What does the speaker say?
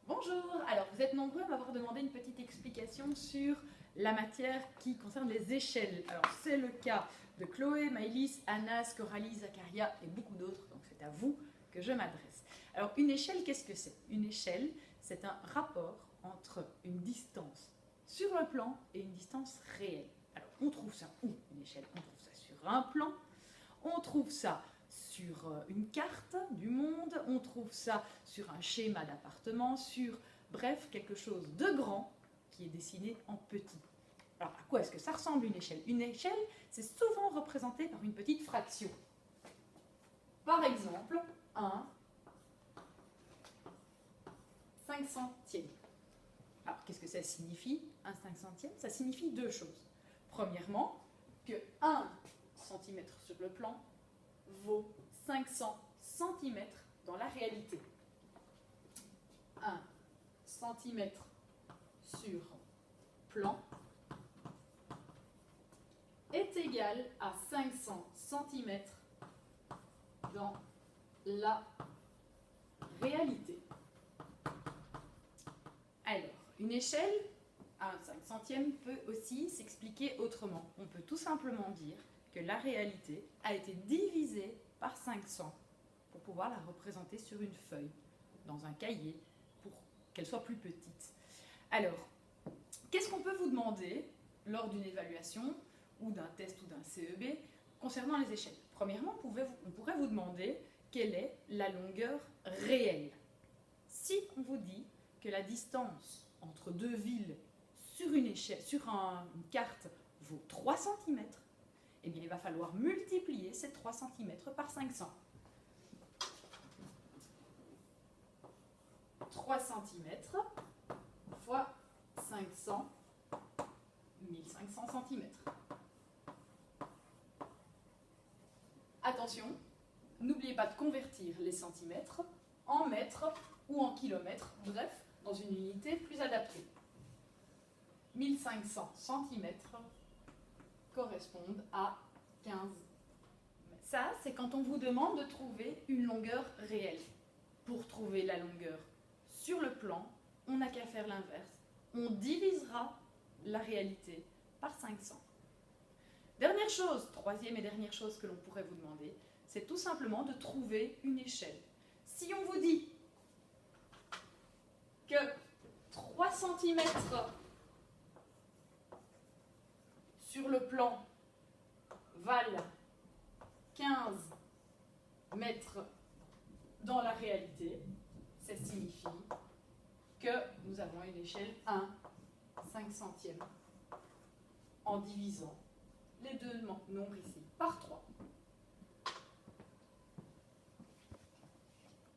Bonjour, alors vous êtes nombreux à m'avoir demandé une petite explication sur la matière qui concerne les échelles. Alors c'est le cas de Chloé, Maëlys, Anas, Coralie, Zacharia et beaucoup d'autres, donc c'est à vous que je m'adresse. Alors une échelle, qu'est-ce que c'est? Une échelle, c'est un rapport entre une distance sur le plan et une distance réelle. Alors on trouve ça où une échelle? On trouve ça sur un plan, on trouve ça sur une carte du monde, on trouve ça sur un schéma d'appartement, sur, bref, quelque chose de grand qui est dessiné en petit. Alors, à quoi est-ce que ça ressemble une échelle? Une échelle, c'est souvent représenté par une petite fraction. Par exemple, un 5 centième. Alors, qu'est-ce que ça signifie, un 5 centième? Ça signifie deux choses. Premièrement, que 1 cm sur le plan vaut 500 cm dans la réalité. 1 cm sur plan est égal à 500 cm dans la réalité. Alors, une échelle à 5 centièmes peut aussi s'expliquer autrement. On peut tout simplement dire que la réalité a été divisée par 500 pour pouvoir la représenter sur une feuille, dans un cahier, pour qu'elle soit plus petite. Alors, qu'est-ce qu'on peut vous demander lors d'une évaluation ou d'un test ou d'un CEB concernant les échelles? Premièrement, on pourrait vous demander quelle est la longueur réelle. Si on vous dit que la distance entre deux villes sur une échelle, sur une carte vaut 3 cm, eh bien il va falloir multiplier ces 3 cm par 500. 3 cm fois 500, 1500 cm. Attention, n'oubliez pas de convertir les centimètres en mètres ou en kilomètres, bref, dans une unité plus adaptée. 1500 cm correspondent à 15 mètres. Ça, c'est quand on vous demande de trouver une longueur réelle. Pour trouver la longueur sur le plan, on n'a qu'à faire l'inverse. On divisera la réalité par 500. Dernière chose, troisième et dernière chose que l'on pourrait vous demander, c'est tout simplement de trouver une échelle. Si on vous dit que 3 cm sur le plan valent 15 mètres dans la réalité, ça signifie que nous avons une échelle 1 5 centième en divisant les deux nombres ici par 3.